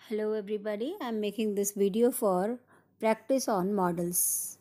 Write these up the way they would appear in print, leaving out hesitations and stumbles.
Hello everybody, I am making this video for practice on models.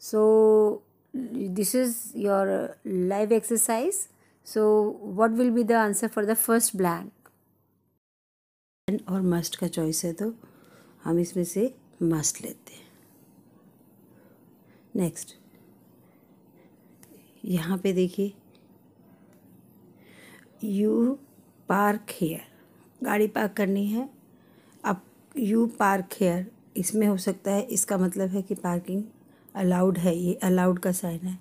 So this is your live exercise. So what will be the answer for the first blank? और must का choice है तो हम इसमें से must लेते हैं. Next, यहाँ पे देखिए you park here, गाड़ी पार्क करनी है. अब यू पार्क हेयर इसमें हो सकता है, इसका मतलब है कि पार्किंग अलाउड है, ये अलाउड का साइन है.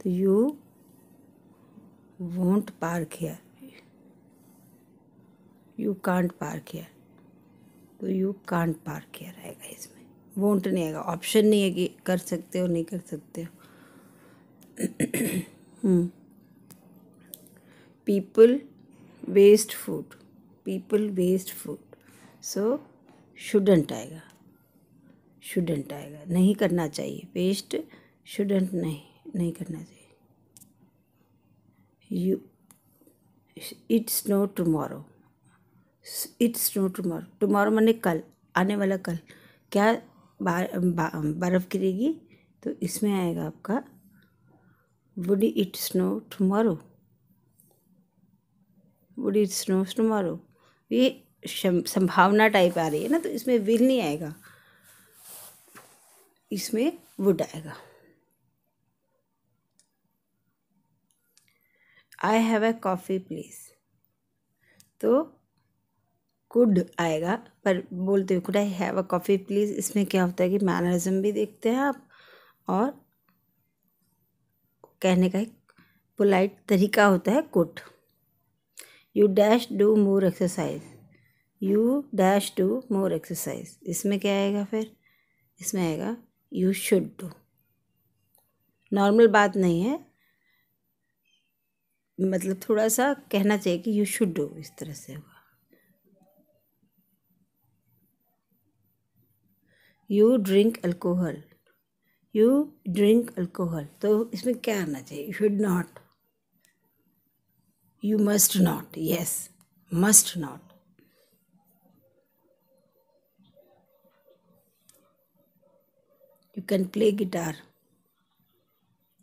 तो you won't park here, you can't park here, तो यू कांट पार्क हेयर आएगा. इसमें वोंट नहीं आएगा, ऑप्शन नहीं है कि कर सकते हो नहीं कर सकते हो. People waste food, people waste food, so shouldn't आएगा, शुडंट आएगा, नहीं करना चाहिए. वेस्ट शुडंट नहीं करना चाहिए. You it snow tomorrow, it snow tomorrow, tomorrow माने कल, आने वाला कल. क्या बर्फ़ गिरेगी, तो इसमें आएगा आपका would it snow tomorrow, would it snow tomorrow. ये संभावना टाइप आ रही है ना, तो इसमें विल नहीं आएगा, इसमें वुड आएगा. I have a coffee please, तो कुड आएगा, पर बोलते हो could I have a coffee please. इसमें क्या होता है कि मैनरिज्म भी देखते हैं आप, और कहने का एक पोलाइट तरीका होता है could. You dash do more exercise, you dash do more exercise. इसमें क्या आएगा फिर, इसमें आएगा यू शुड डू. नॉर्मल बात नहीं है, मतलब थोड़ा सा कहना चाहिए कि यू शुड डू, इस तरह से होगा. You drink alcohol, you drink alcohol, तो इसमें क्या आना चाहिए, should not, you must not. Yes, must not. You can play guitar,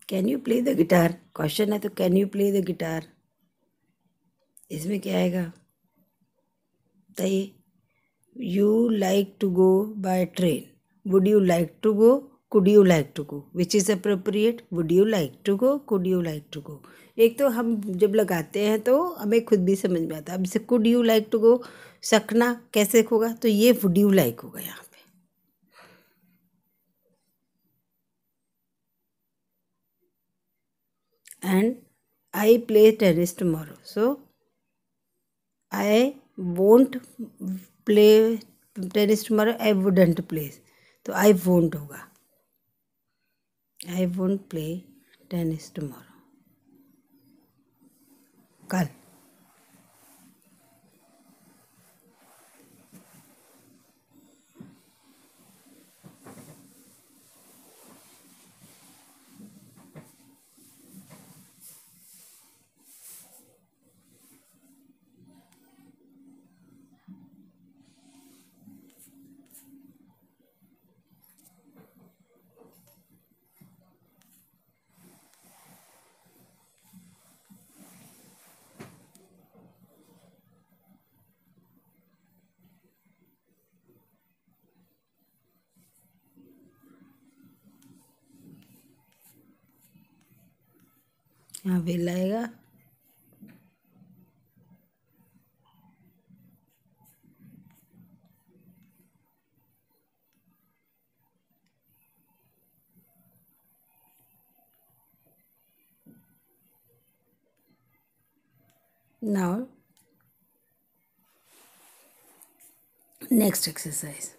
can you play the guitar, question है तो can you play the guitar. इसमें क्या आएगा, बताइए. You like to go by train, would you like to go, could you like to go, which is appropriate, would you like to go, could you like to go. एक तो हम जब लगाते हैं तो हमें खुद भी समझ में आता है. अब जैसे could you like to go, सकना कैसे होगा, तो ये वुड यू लाइक होगा यहाँ पे. And I play tennis tomorrow, so I won't play tennis tomorrow, I wouldn't play, तो I won't होगा, I won't play tennis tomorrow, कल. यहाँ विल आएगा. Now next exercise,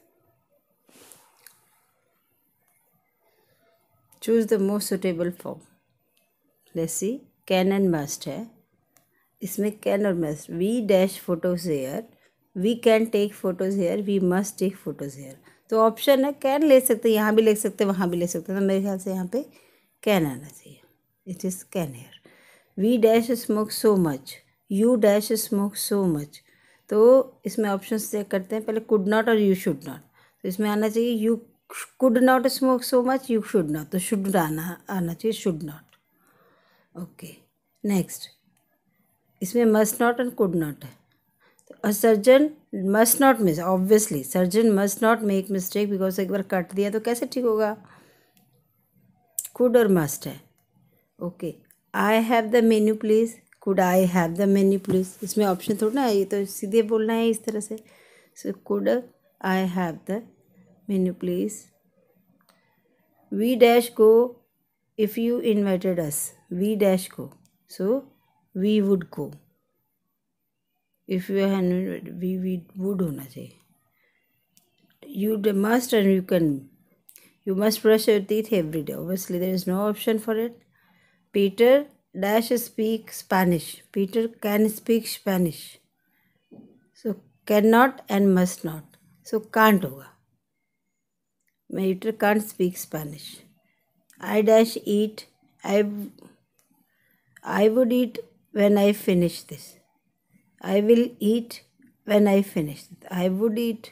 choose the most suitable form. Let's see, can and must है, इसमें can और must. We dash photos here, we can take photos here, we must take photos here. तो option है can ले सकते हैं, यहाँ भी ले सकते हैं, वहाँ भी ले सकते हैं, तो मेरे ख्याल से यहाँ पे कैन आना चाहिए. It is can here. We dash smoke so much, you dash smoke so much, तो इसमें ऑप्शन चेक करते हैं, पहले कुड नॉट और यू शुड नॉट। तो इसमें आना चाहिए you could not smoke so much, you should not, तो शुड आना चाहिए शुड नॉट। ओके, नेक्स्ट इसमें must not and could not है। तो a surgeon must not miss, obviously surgeon must not make mistake because एक बार cut दिया तो कैसे ठीक होगा, कुड और मस्ट है। Okay, I have the menu please, could I have the menu please, इसमें ऑप्शन थोड़ा ना है, ये तो सीधे बोलना है इस तरह से। So could I have the menu please. We dash go if you invited us, we dash go, so we would go, if you we would होना चाहिए। You must and you can, you must brush your teeth every day, obviously there is no option for it. Peter dash speak Spanish, Peter can speak Spanish, so cannot and must not, so can't होगा, Peter can't speak Spanish. I dash eat, I would eat when I finish this, I will eat when I finish it, I would eat,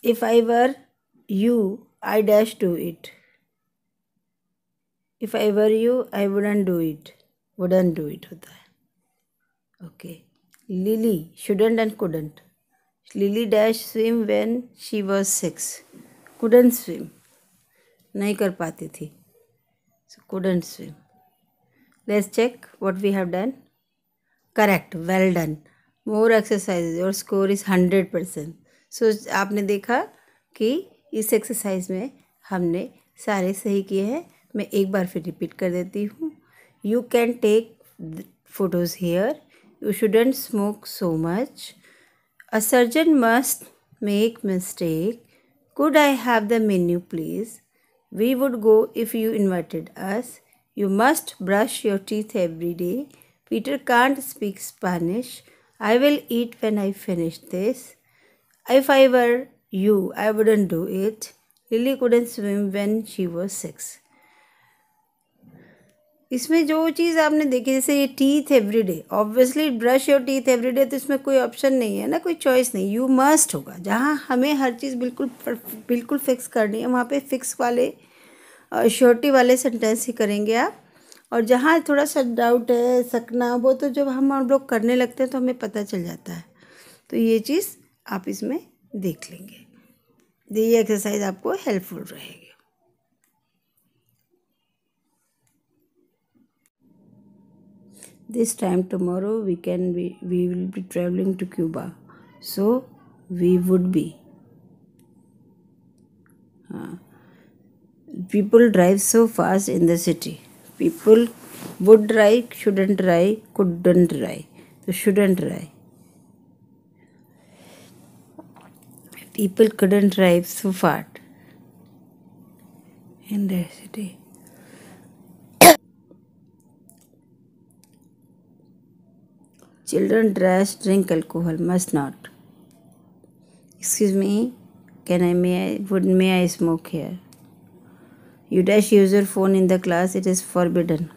if I were you I dash do it, if I were you I wouldn't do it, wouldn't do it होता है। Okay, lily shouldn't and couldn't, lily dash swim when she was 6, couldn't swim, नहीं कर पाती थी, so couldn't swim. Let's check what we have done. Correct, well done, more exercises, your score is 100%. So आपने देखा कि इस exercise में हमने सारे सही किए हैं। मैं एक बार फिर रिपीट कर देती हूँ। You can take photos here, you shouldn't smoke so much, a surgeon must make mistake, could I have the menu please, we would go if you invited us, you must brush your teeth every day, Peter can't speak Spanish, I will eat when I finish this, if I were you I wouldn't do it, Lily couldn't swim when she was 6. इसमें जो चीज़ आपने देखी, जैसे ये teeth everyday, obviously brush your teeth everyday, तो इसमें कोई option नहीं है ना, कोई चॉइस नहीं, यू मस्ट होगा। जहाँ हमें हर चीज़ बिल्कुल फिक्स करनी है वहाँ पे फिक्स वाले श्योरिटी वाले सेंटेंस ही करेंगे आप। और जहाँ थोड़ा सा डाउट है सकना, वो तो जब हम लोग करने लगते हैं तो हमें पता चल जाता है। तो ये चीज़ आप इसमें देख लेंगे, ये एक्सरसाइज आपको हेल्पफुल रहेगी। This time tomorrow we will be traveling to Cuba, so we would be. People drive so fast in the city. People would drive, shouldn't drive, couldn't drive. So shouldn't drive. People couldn't drive so fast in the city. Children dash drink alcohol, must not. Excuse me, may I smoke here? You dash use your phone in the class, it is forbidden.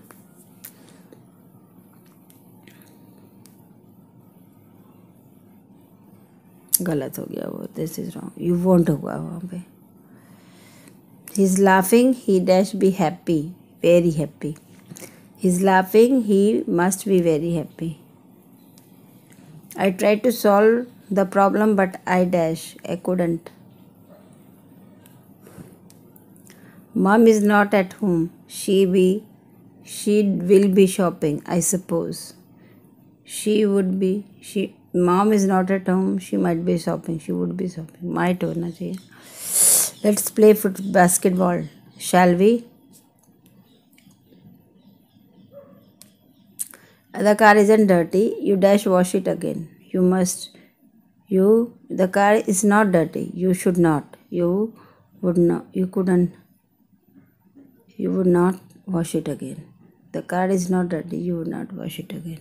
गलत हो गया वो, this is wrong, you want होगा वहाँ पे। He is laughing, he dash be happy, very happy, he is laughing, he must be very happy. I tried to solve the problem but I dash, I couldn't. Mom is not at home, she will be shopping, I suppose. Mom is not at home, she might be shopping, she would be shopping, might होना चाहिए। Let's play basketball, shall we? The car isn't dirty, you dash wash it again, you must. The car is not dirty, you should not, you would not, you couldn't, you would not wash it again. The car is not dirty, you would not wash it again.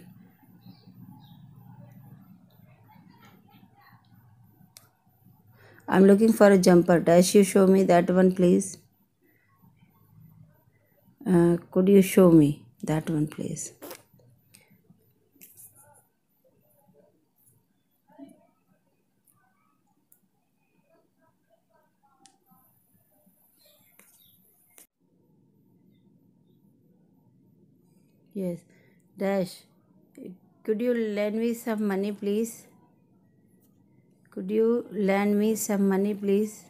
I'm looking for a jumper, dash you show me that one please. Could you show me? that one place. Yes. Dash, could you lend me some money, please? Could you lend me some money, please?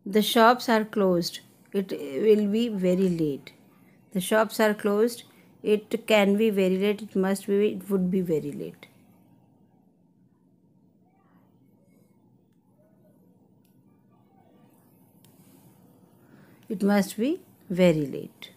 The shops are closed. It will be very late. The shops are closed. It can be very late. It must be, it would be very late. It must be very late.